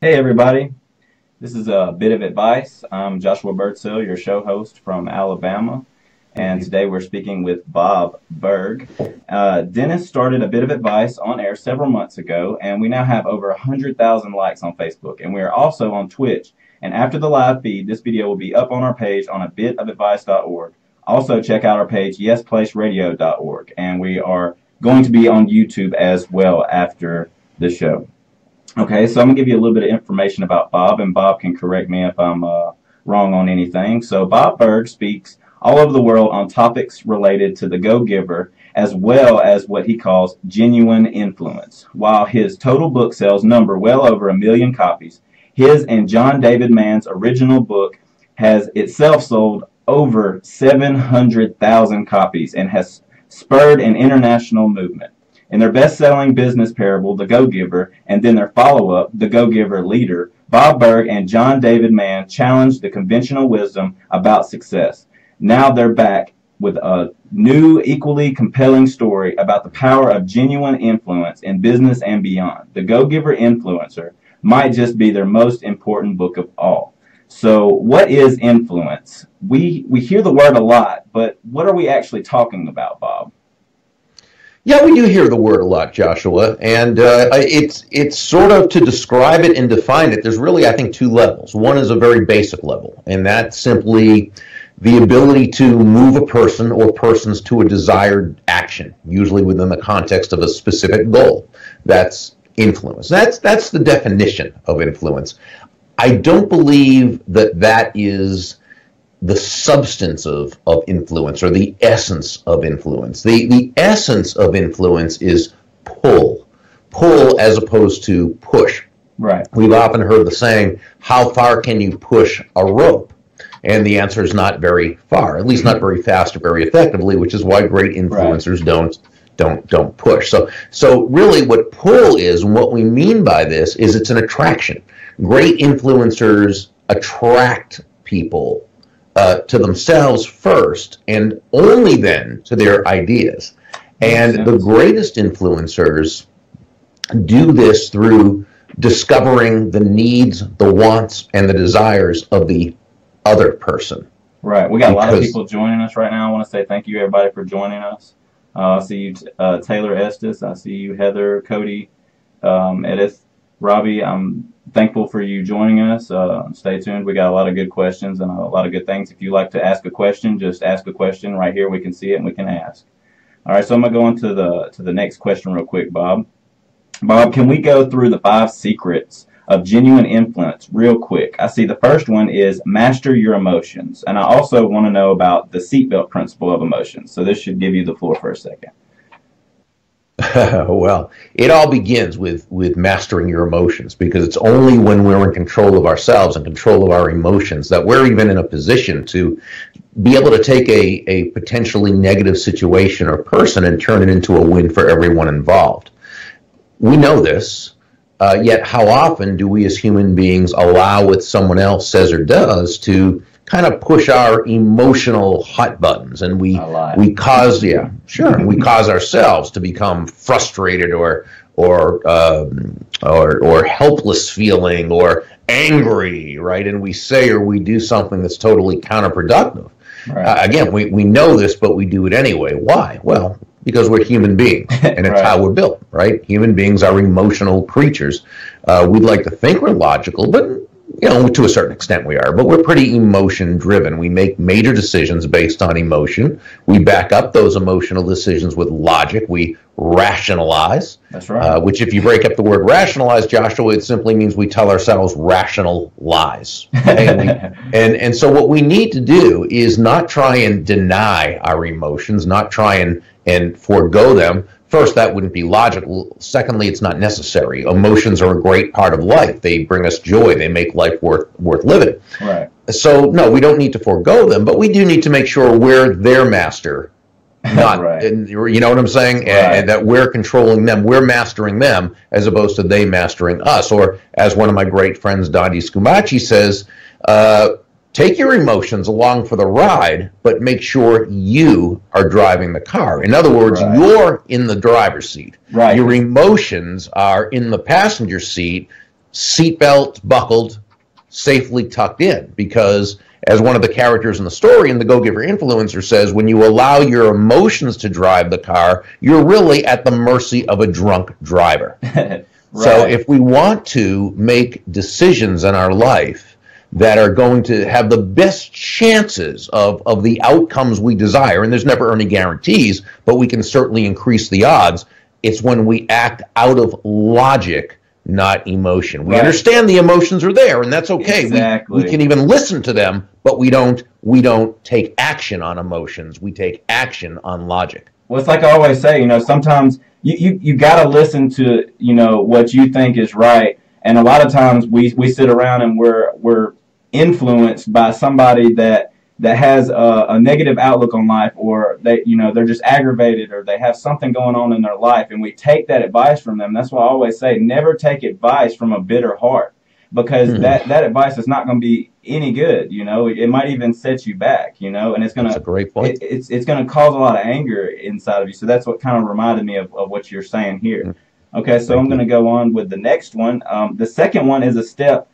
Hey everybody, this is a bit of advice. I'm Joshua Birdsell, your show host from Alabama, and today we're speaking with Bob Burg. Dennis started a bit of advice on air several months ago, and we now have over 100,000 likes on Facebook, and we are also on Twitch. And after the live feed, this video will be up on our page on a bitofadvice.org. Also check out our page yesplaceradio.org, and we are going to be on YouTube as well after the show. Okay, so I'm going to give you a little bit of information about Bob, and Bob can correct me if I'm wrong on anything. So Bob Burg speaks all over the world on topics related to the Go-Giver, as well as what he calls genuine influence. While his total book sales number well over 1 million copies, his and John David Mann's original book has itself sold over 700,000 copies and has spurred an international movement. In their best-selling business parable, The Go-Giver, and then their follow-up, The Go-Giver Leader, Bob Burg and John David Mann challenged the conventional wisdom about success. Now they're back with a new, equally compelling story about the power of genuine influence in business and beyond. The Go-Giver Influencer might just be their most important book of all. So what is influence? We hear the word a lot, but what are we actually talking about, Bob? Yeah, we do hear the word a lot, Joshua, and it's sort of, to describe it and define it, there's really, I think, two levels. One is a very basic level, and that's simply the ability to move a person or persons to a desired action, usually within the context of a specific goal. That's influence. That's the definition of influence. I don't believe that that is the substance of influence, or the essence of influence. The essence of influence is pull as opposed to push. Right. We've often heard the saying, how far can you push a rope? And the answer is not very far, at least not very fast or very effectively, which is why great influencers don't push. So really what pull is, and what we mean by this, is it's an attraction. Great influencers attract people to themselves first, and only then to their ideas. And the greatest influencers do this through discovering the needs, the wants, and the desires of the other person. Right. We got a lot of people joining us right now. I want to say thank you, everybody, for joining us. I see you, Taylor Estes. I see you, Heather, Cody, Edith, Robbie. I'm thankful for you joining us. Stay tuned. We got a lot of good questions and a lot of good things. If you like to ask a question, just ask a question right here. We can see it and we can ask. All right, so I'm going to go on to the next question real quick, Bob. Bob, can we go through the 5 secrets of genuine influence real quick? I see the first one is master your emotions. And I also want to know about the seatbelt principle of emotions. So this should give you the floor for a second. Well, it all begins with mastering your emotions, because it's only when we're in control of ourselves and control of our emotions that we're even in a position to be able to take a potentially negative situation or person and turn it into a win for everyone involved. We know this, yet how often do we as human beings allow what someone else says or does to kind of push our emotional hot buttons, and we cause we cause ourselves to become frustrated or helpless feeling or angry, right? And we say or we do something that's totally counterproductive. Right. Again, we know this, but we do it anyway. Why? Well, because we're human beings, and it's how we're built, right? Human beings are emotional creatures. We'd like to think we're logical, but to a certain extent we are, but we're pretty emotion driven. We make major decisions based on emotion. We back up those emotional decisions with logic. We rationalize. That's right. Which, if you break up the word rationalize, Joshua, it simply means we tell ourselves rational lies. Okay? and so what we need to do is not try and deny our emotions, not try and forego them. First, that wouldn't be logical. Secondly, it's not necessary. Emotions are a great part of life. They bring us joy. They make life worth living. Right. So, no, we don't need to forego them, but we do need to make sure we're their master, not, you know what I'm saying? Right. And that we're controlling them. We're mastering them as opposed to they mastering us. Or, as one of my great friends, Dadi Scumaci, says, take your emotions along for the ride, but make sure you are driving the car. In other words, you're in the driver's seat. Right. Your emotions are in the passenger seat, seatbelt buckled, safely tucked in. Because as one of the characters in the story in the Go-Giver Influencer says, when you allow your emotions to drive the car, you're really at the mercy of a drunk driver. Right. So if we want to make decisions in our life that are going to have the best chances of the outcomes we desire, and there's never any guarantees, but we can certainly increase the odds, it's when we act out of logic, not emotion. We understand the emotions are there, and that's okay. Exactly. We can even listen to them, but we don't take action on emotions. We take action on logic. Well, it's like I always say, sometimes you got to listen to, what you think is right. And a lot of times we sit around and we're influenced by somebody that has a negative outlook on life, or they're just aggravated, or they have something going on in their life, and we take that advice from them. That's why I always say, never take advice from a bitter heart, because that advice is not going to be any good. It might even set you back, and it's going to, that's a great point. It's going to cause a lot of anger inside of you. So that's what kind of reminded me of what you're saying here. Okay, so I'm going to go on with the next one. The second one is a step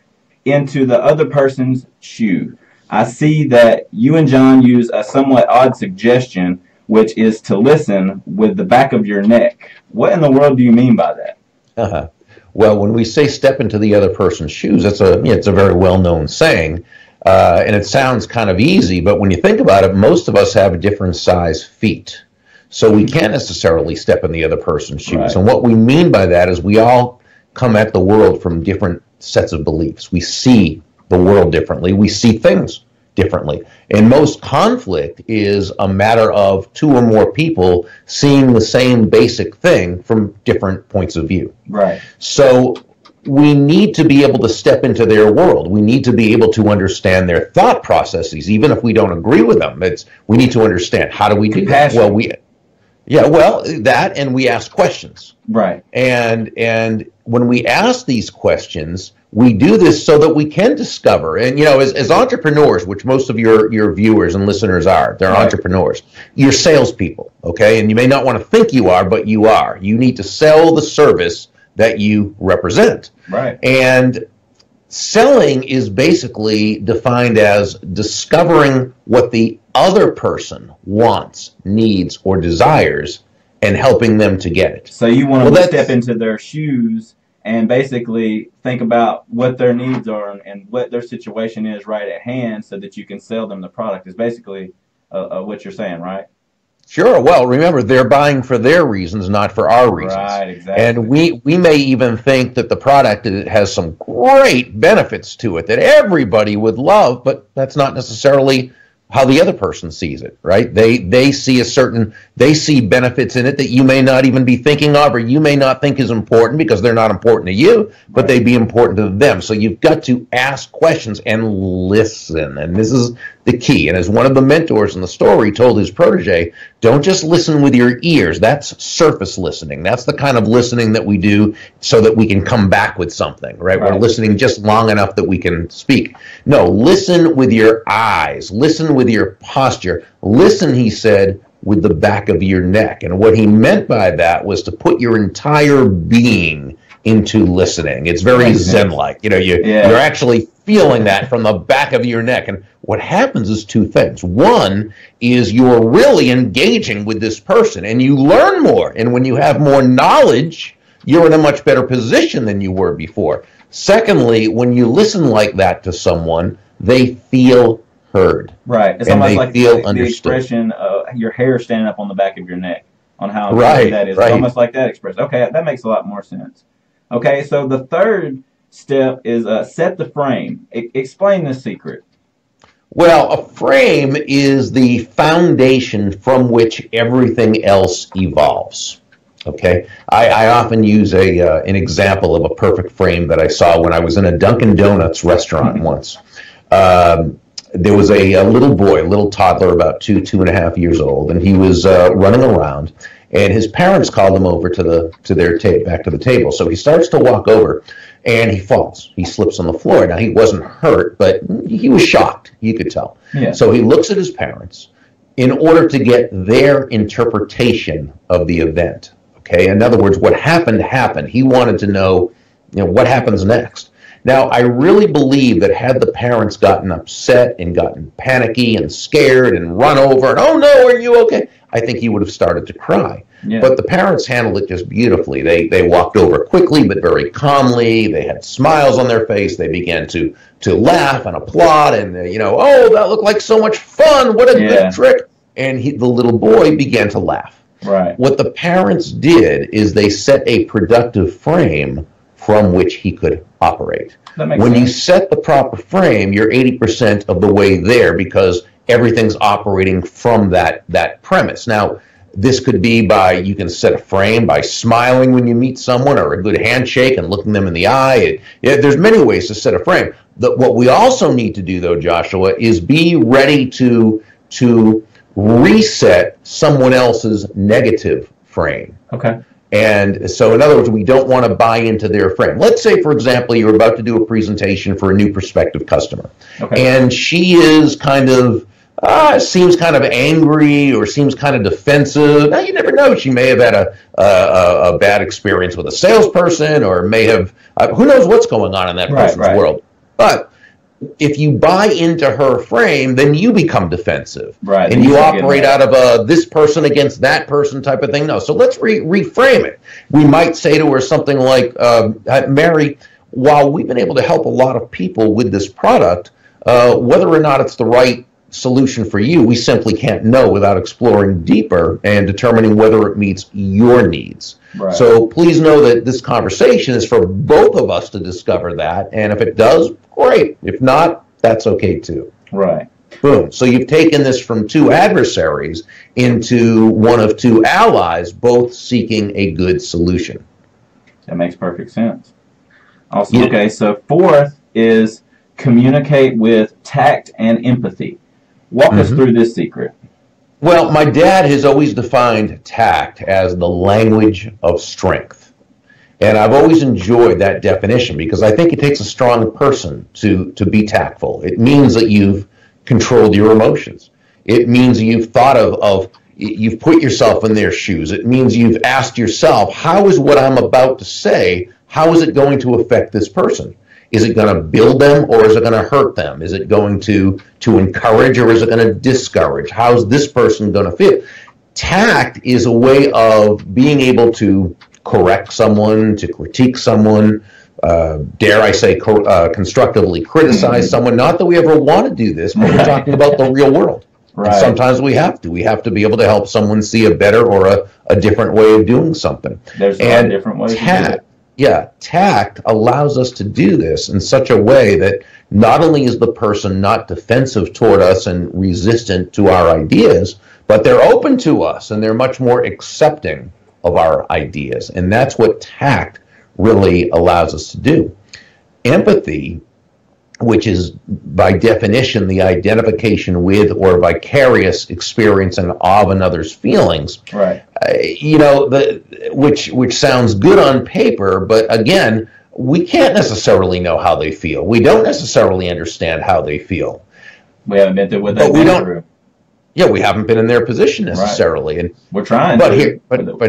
into the other person's shoe. I see that you and John use a somewhat odd suggestion, which is to listen with the back of your neck. What in the world do you mean by that? Well, when we say step into the other person's shoes, it's a very well-known saying, and it sounds kind of easy, but when you think about it, most of us have different size feet. So we can't necessarily step in the other person's shoes. Right. And what we mean by that is we all come at the world from different sets of beliefs. We see the world differently. We see things differently. And most conflict is a matter of two or more people seeing the same basic thing from different points of view. Right. So we need to be able to step into their world. We need to be able to understand their thought processes, even if we don't agree with them. We need to understand, how do we do that? Well, that, and we ask questions. Right. And when we ask these questions, we do this so that we can discover, and as entrepreneurs, which most of your viewers and listeners are, they're entrepreneurs. You're salespeople, okay? And you may not want to think you are, but you are. You need to sell the service that you represent. Right. And selling is basically defined as discovering what the other person wants, needs, or desires, and helping them to get it. So you want to step into their shoes and basically think about what their needs are and what their situation is right at hand, so that you can sell them the product, is basically what you're saying, right? Sure. Well, remember, they're buying for their reasons, not for our reasons. Right, exactly. And we may even think that the product has some great benefits to it that everybody would love, but that's not necessarily how the other person sees it, right? They see benefits in it that you may not even be thinking of, or you may not think is important because they're not important to you, but they'd be important to them. So you've got to ask questions and listen, and this is the key. And as one of the mentors in the story told his protege, don't just listen with your ears. That's surface listening. That's the kind of listening that we do so that we can come back with something, right? We're listening just long enough that we can speak. No, listen with your eyes. Listen with your posture. Listen, he said, with the back of your neck. And what he meant by that was to put your entire being into listening. It's very Zen-like. You're actually feeling that from the back of your neck. And what happens is two things. One is you're really engaging with this person, and you learn more. And when you have more knowledge, you're in a much better position than you were before. Secondly, when you listen like that to someone, they feel heard. Right. It's and almost they like feel the understood. expression, your hair standing up on the back of your neck, on how important that is. It's almost like that expression. Okay, that makes a lot more sense. Okay, so the third step is set the frame. Explain the secret. Well, a frame is the foundation from which everything else evolves. Okay, I often use an example of a perfect frame that I saw when I was in a Dunkin' Donuts restaurant once. There was a little boy, a little toddler, about 2.5 years old, and he was running around. And his parents called him over back to the table. So he starts to walk over, and he falls. He slips on the floor. Now, he wasn't hurt, but he was shocked, you could tell. Yeah. So he looks at his parents in order to get their interpretation of the event. Okay, in other words, what happened. He wanted to know, what happens next. Now, I really believe that had the parents gotten upset and gotten panicky and scared and run over and, oh no, are you okay? I think he would have started to cry. Yeah. But the parents handled it just beautifully. They walked over quickly but very calmly. They had smiles on their face. They began to laugh and applaud and, oh, that looked like so much fun. What a good trick. And the little boy began to laugh. Right. What the parents did is they set a productive frame from which he could operate. When you set the proper frame, you're 80% of the way there because everything's operating from that premise. Now, this could be you can set a frame by smiling when you meet someone or a good handshake and looking them in the eye. There's many ways to set a frame. What we also need to do, though, Joshua, is be ready to reset someone else's negative frame. Okay. And so, in other words, we don't want to buy into their frame. Let's say, for example, you're about to do a presentation for a new prospective customer. Okay. And she is seems kind of angry or seems kind of defensive. Now, you never know. She may have had a bad experience with a salesperson or may have, who knows what's going on in that person's world. But if you buy into her frame, then you become defensive. Right. And you operate out of this person against that person type of thing. No. So let's reframe it. We might say to her something like, Mary, while we've been able to help a lot of people with this product, whether or not it's the right solution for you, we simply can't know without exploring deeper and determining whether it meets your needs. Right. So please know that this conversation is for both of us to discover that, and if it does, great. If not, that's okay too. Right. Boom. So you've taken this from two adversaries into one of two allies, both seeking a good solution. That makes perfect sense. Awesome. Yeah. Okay, so fourth is communicate with tact and empathy. Walk us through this secret. Well, my dad has always defined tact as the language of strength. And I've always enjoyed that definition because I think it takes a strong person to be tactful. It means that you've controlled your emotions. It means you've thought you've put yourself in their shoes. It means you've asked yourself, how is what I'm about to say, how is it going to affect this person? Is it going to build them or is it going to hurt them? Is it going to encourage or is it going to discourage? How's this person going to feel? Tact is a way of being able to correct someone, to critique someone, dare I say constructively criticize someone. Not that we ever want to do this, but we're talking about the real world. Right. And sometimes we have to. We have to be able to help someone see a better or a different way of doing something. There's a lot of different ways to do it. Yeah, tact allows us to do this in such a way that not only is the person not defensive toward us and resistant to our ideas, but they're open to us and they're much more accepting of our ideas. And that's what tact really allows us to do. Empathy, which is by definition the identification with or vicarious experiencing of another's feelings, right? Which sounds good on paper, but again, we can't necessarily know how they feel. We don't necessarily understand how they feel. We haven't been through what they've been through. Yeah, we haven't been in their position necessarily, right. And we're trying. But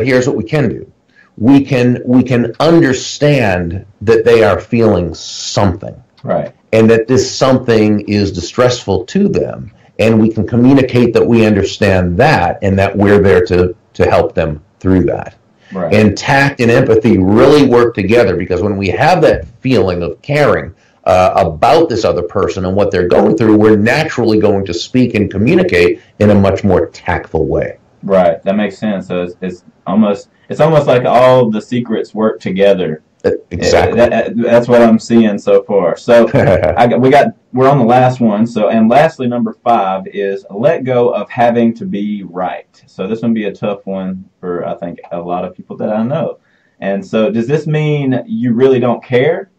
here's what we can do: we can understand that they are feeling something, right? And that this something is distressful to them, and we can communicate that we understand that, and that we're there to help them through that. Right. And tact and empathy really work together because when we have that feeling of caring about this other person and what they're going through, we're naturally going to speak and communicate in a much more tactful way. Right. That makes sense. So it's almost like all the secrets work together. Exactly. That's what I'm seeing so far. So we're on the last one. So, and lastly, number 5 is let go of having to be right. So this one be a tough one for, I think, a lot of people that I know. And so does this mean you really don't care?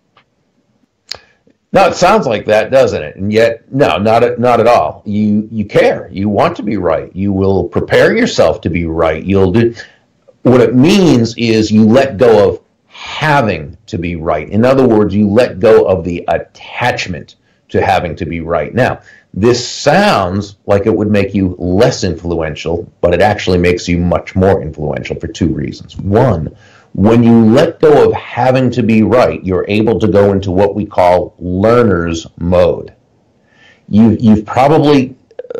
No, it sounds like that, doesn't it? And yet, no, not at all. You care. You want to be right. You will prepare yourself to be right. You'll do. What it means is you let go of having to be right. In other words, you let go of the attachment to having to be right. Now, this sounds like it would make you less influential, but it actually makes you much more influential for 2 reasons. One, When you let go of having to be right, you're able to go into what we call learner's mode. You've probably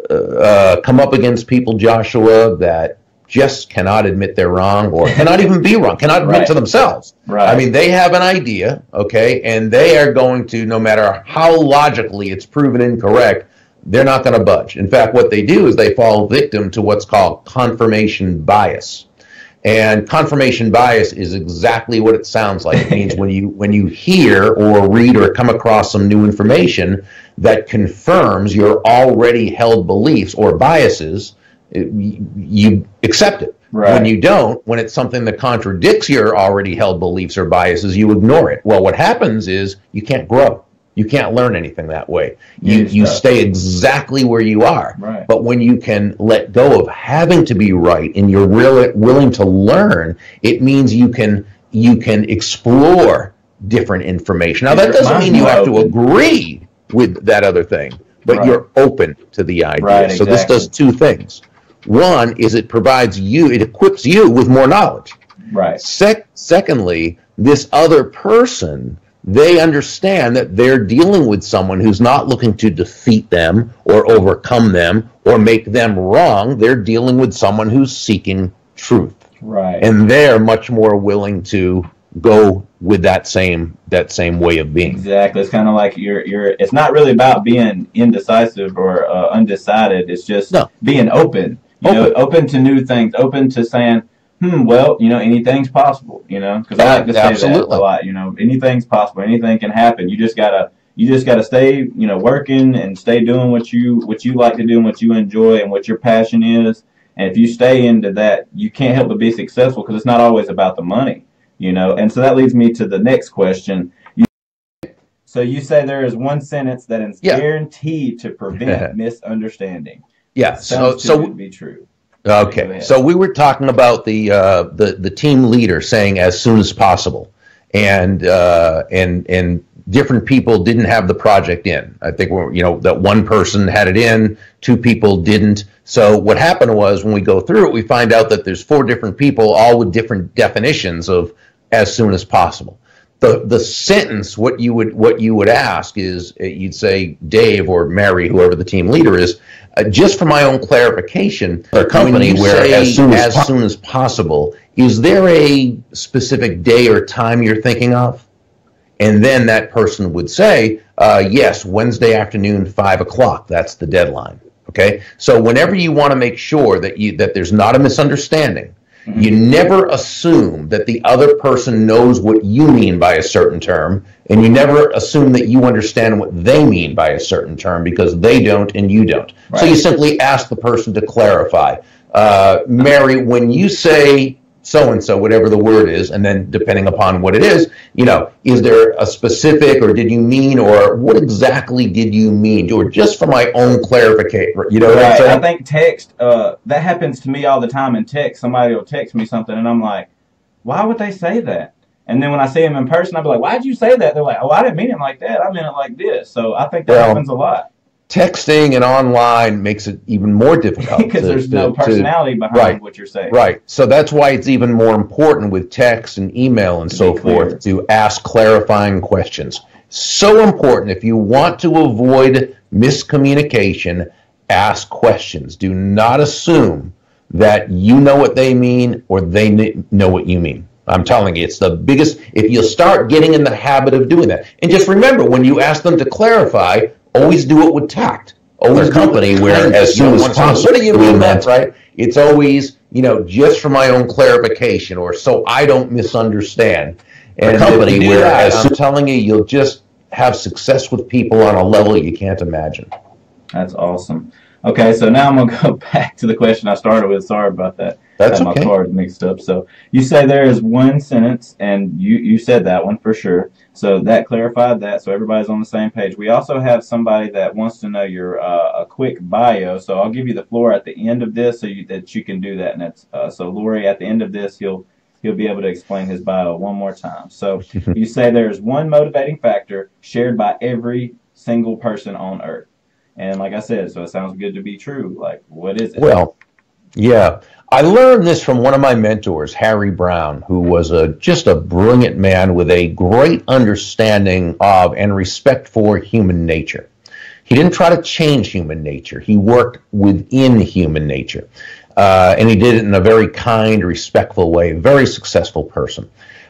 come up against people, Joshua, that just cannot admit they're wrong, or cannot even be wrong, cannot admit to themselves. Right. I mean, they have an idea, okay, and they are going to, no matter how logically it's proven incorrect, they're not going to budge. In fact, what they do is they fall victim to what's called confirmation bias. And confirmation bias is exactly what it sounds like. It means when you hear or read or come across some new information that confirms your already held beliefs or biases, you accept it. Right. When you don't, when it's something that contradicts your already held beliefs or biases, you ignore it. Well, what happens is you can't grow. You can't learn anything that way. You stay exactly where you are. Right. But when you can let go of having to be right and you're really willing to learn, it means you can explore different information. Now, that doesn't mean you have to agree with that other thing, but you're open to the idea. Right, so this does two things. One is it equips you with more knowledge. Right. Secondly, this other person, they understand that they're dealing with someone who's not looking to defeat them or overcome them or make them wrong. They're dealing with someone who's seeking truth. Right. And they're much more willing to go with that same way of being. Exactly. It's kind of like it's not really about being indecisive or undecided. It's just being open. Open to new things, open to saying, well, anything's possible, because I like to say that a lot, anything's possible, anything can happen. You just gotta stay, working and stay doing what you like to do and what you enjoy and what your passion is. And if you stay into that, you can't help but be successful, because it's not always about the money, And so that leads me to the next question. So you say there is one sentence that is guaranteed to prevent misunderstanding. Yeah. Sounds too good to be true. Okay, so we were talking about the team leader saying as soon as possible, and different people didn't have the project in. I think that one person had it in, two people didn't. So what happened was, when we go through it, we find out that there's 4 different people, all with different definitions of as soon as possible. The sentence, what you would ask is, you'd say, Dave or Mary, whoever the team leader is, just for my own clarification, a company where as soon as possible, is there a specific day or time you're thinking of? And then that person would say, yes, Wednesday afternoon, 5 o'clock. That's the deadline. Okay. So whenever you want to make sure that there's not a misunderstanding, you never assume that the other person knows what you mean by a certain term, and you never assume that you understand what they mean by a certain term, because they don't and you don't. Right. So you simply ask the person to clarify. Mary, when you say so-and-so, whatever the word is, and then depending upon what it is there a specific, or did you mean, or what exactly did you mean? Or just for my own clarification, what I'm saying? I think text, that happens to me all the time in text. Somebody will text me something, and I'm like, why would they say that? And then when I see them in person, I'll be like, why'd you say that? They're like, oh, I didn't mean it like that. I meant it like this. So I think that happens a lot. Texting and online makes it even more difficult. Because there's no personality behind what you're saying. Right. So that's why it's even more important with text and email and so forth to ask clarifying questions. So important. If you want to avoid miscommunication, ask questions. Do not assume that you know what they mean or they know what you mean. I'm telling you, it's the biggest. If you start getting in the habit of doing that, and just remember, when you ask them to clarify, always do it with tact. Always company where as soon as possible. What do you mean that, right? It's always, just for my own clarification, or so I don't misunderstand. And company where, as I'm telling you, you'll just have success with people on a level you can't imagine. That's awesome. Okay, so now I'm going to go back to the question I started with. Sorry about that. That's okay. I had my cards mixed up. So you say there is one sentence, and you said that one for sure. So that clarified that, so everybody's on the same page. We also have somebody that wants to know your a quick bio. So I'll give you the floor at the end of this, so that you can do that. And that's so Lori, at the end of this, he'll be able to explain his bio one more time. So you say there is one motivating factor shared by every single person on Earth. And like I said, so it sounds good to be true. Like, what is it? Well, yeah. I learned this from one of my mentors, Harry Brown, who was just a brilliant man with a great understanding of and respect for human nature. He didn't try to change human nature. He worked within human nature. And he did it in a very kind, respectful way, very successful person.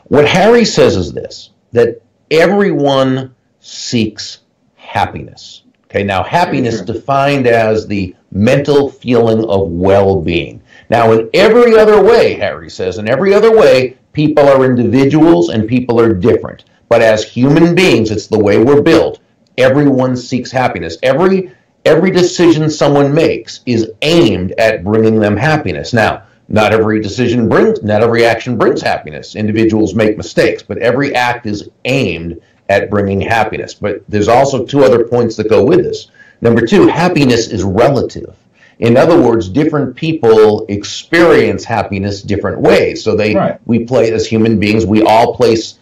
What Harry says is this, that everyone seeks happiness. Okay, now happiness defined as the mental feeling of well-being. Now, in every other way, Harry says, in every other way, people are individuals and people are different. But as human beings, it's the way we're built. Everyone seeks happiness. Every decision someone makes is aimed at bringing them happiness. Now, not every action brings happiness. Individuals make mistakes, but every act is aimed at bringing happiness. But there's also two other points that go with this. Number two, happiness is relative. In other words, different people experience happiness different ways. So we play as human beings, we all place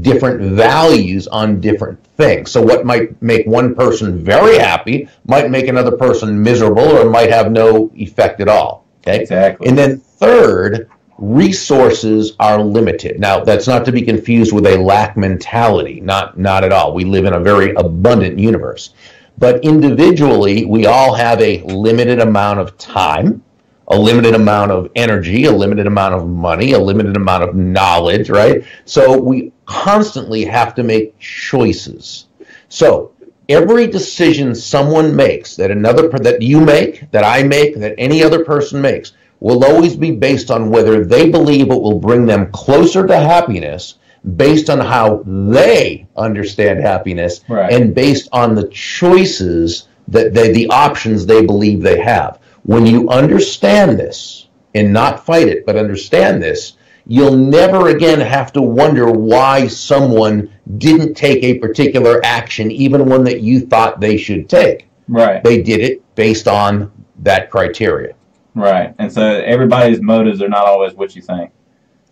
different values on different things. So what might make one person very happy might make another person miserable or might have no effect at all. Okay? Exactly. And then third, resources are limited. Now, that's not to be confused with a lack mentality. Not at all. We live in a very abundant universe. But individually, we all have a limited amount of time, a limited amount of energy, a limited amount of money, a limited amount of knowledge, right? So we constantly have to make choices. So every decision someone makes, that you make, that I make, that any other person makes, will always be based on whether they believe it will bring them closer to happiness, based on how they understand happiness, and based on the choices that the options they believe they have. When you understand this, and not fight it, but understand this, you'll never again have to wonder why someone didn't take a particular action, even one that you thought they should take. Right. They did it based on that criteria. Right. And so everybody's motives are not always what you think.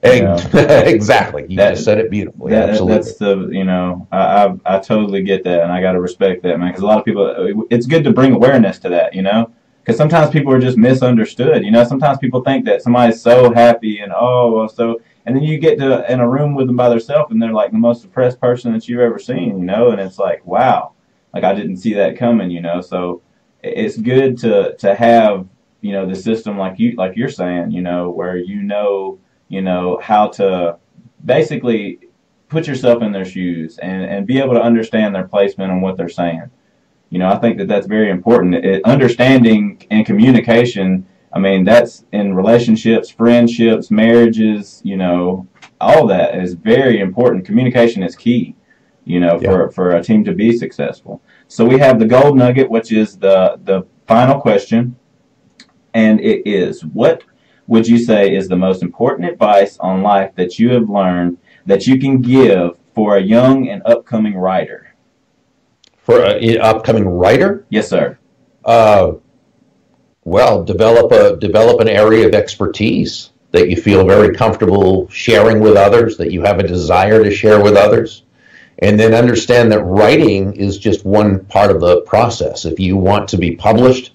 You know? Exactly. You just said it beautifully. Absolutely. That's I totally get that, and I got to respect that, man, because a lot of people, it's good to bring awareness to that, because sometimes people are just misunderstood. Sometimes people think that somebody's so happy and and then you get in a room with them by themselves and they're like the most depressed person that you've ever seen, and it's like, wow, like I didn't see that coming, so it's good to have, the system like you're saying, where how to basically put yourself in their shoes and be able to understand their placement and what they're saying. I think that's very important. Understanding and communication, that's in relationships, friendships, marriages, all that is very important. Communication is key, for a team to be successful. So we have the gold nugget, which is the final question, and it is, what would you say is the most important advice on life that you have learned that you can give for a young and upcoming writer? For an upcoming writer? Yes, sir. Well, develop an area of expertise that you feel very comfortable sharing with others, that you have a desire to share with others. And then understand that writing is just one part of the process. If you want to be published,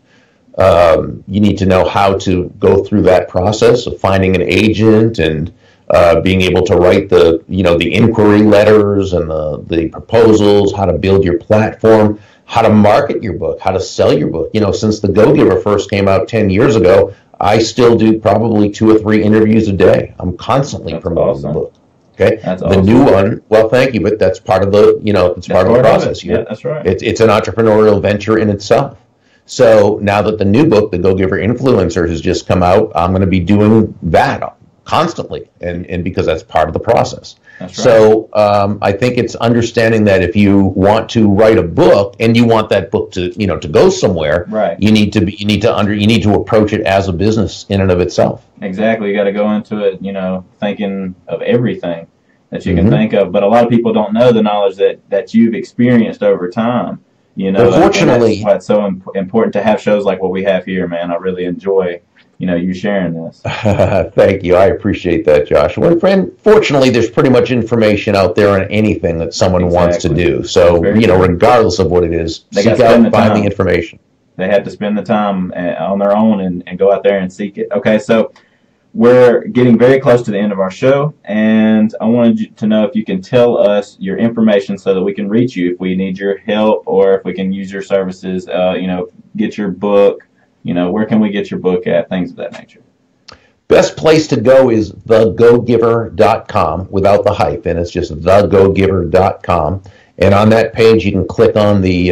you need to know how to go through that process of finding an agent and being able to write the inquiry letters and the proposals, how to build your platform, how to market your book, how to sell your book. Since the Go-Giver first came out 10 years ago, I still do probably 2 or 3 interviews a day. I'm constantly promoting the book. Okay, that's the awesome. new one. Well, thank you, but that's part of the it's part of the process. Yeah, that's right. It's an entrepreneurial venture in itself. So now that the new book, the Go-Giver Inluencer, has just come out, I'm going to be doing that constantly, and because that's part of the process. That's right. So I think it's understanding that if you want to write a book and you want that book to to go somewhere, right, you need to approach it as a business in and of itself. Exactly. You got to go into it, thinking of everything that you can think of. But a lot of people don't know the knowledge that you've experienced over time. Unfortunately, that's why it's so important to have shows like what we have here, man. I really enjoy, you sharing this. Thank you. I appreciate that, Joshua. And fortunately, there's pretty much information out there on anything that someone wants to do. So, regardless of what it is, seek out and find the information. They had to spend the time on their own and go out there and seek it. Okay, so we're getting very close to the end of our show, and I wanted you to know if you can tell us your information so that we can reach you if we need your help or if we can use your services, get your book, where can we get your book at, things of that nature. Best place to go is thegogiver.com without the hyphen. It's just thegogiver.com. And on that page, you can click on the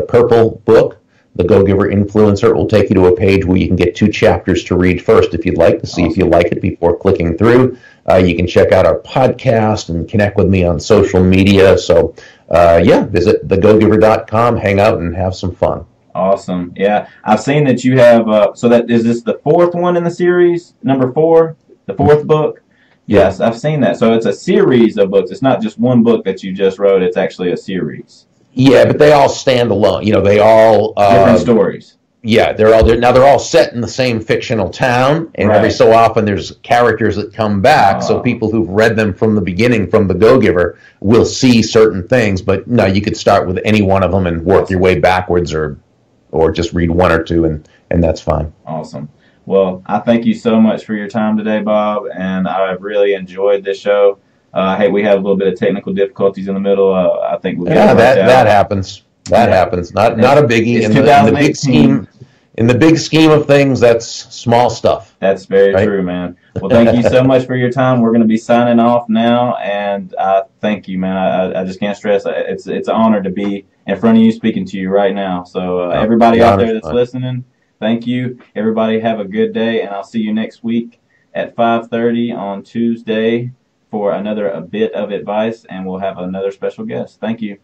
purple book, the Go-Giver Influencer. It will take you to a page where you can get 2 chapters to read first if you'd like to see if you like it before clicking through. You can check out our podcast and connect with me on social media. So, visit thegogiver.com, hang out, and have some fun. Awesome. Yeah, I've seen that you have, is this the 4th one in the series, number 4, the 4th book? Yes, I've seen that. So it's a series of books. It's not just one book that you just wrote. It's actually a series. Yeah, but they all stand alone. They all different stories. Yeah, they're all set in the same fictional town, and every so often there's characters that come back. So people who've read them from the beginning, from the Go-Giver, will see certain things. But no, you could start with any one of them and work your way backwards, or just read 1 or 2, and that's fine. Awesome. Well, I thank you so much for your time today, Bob, and I've really enjoyed this show. Hey, we had a little bit of technical difficulties in the middle. I think we'll get it worked out. That happens. That happens. Not a biggie. In the big scheme of things, that's small stuff. That's very true, man. Well, thank you so much for your time. We're going to be signing off now, and thank you, man. I just can't stress. It's an honor to be in front of you, speaking to you right now. So everybody out there that's listening, thank you. Everybody have a good day, and I'll see you next week at 5:30 on Tuesday for another bit of advice, and we'll have another special guest. Thank you.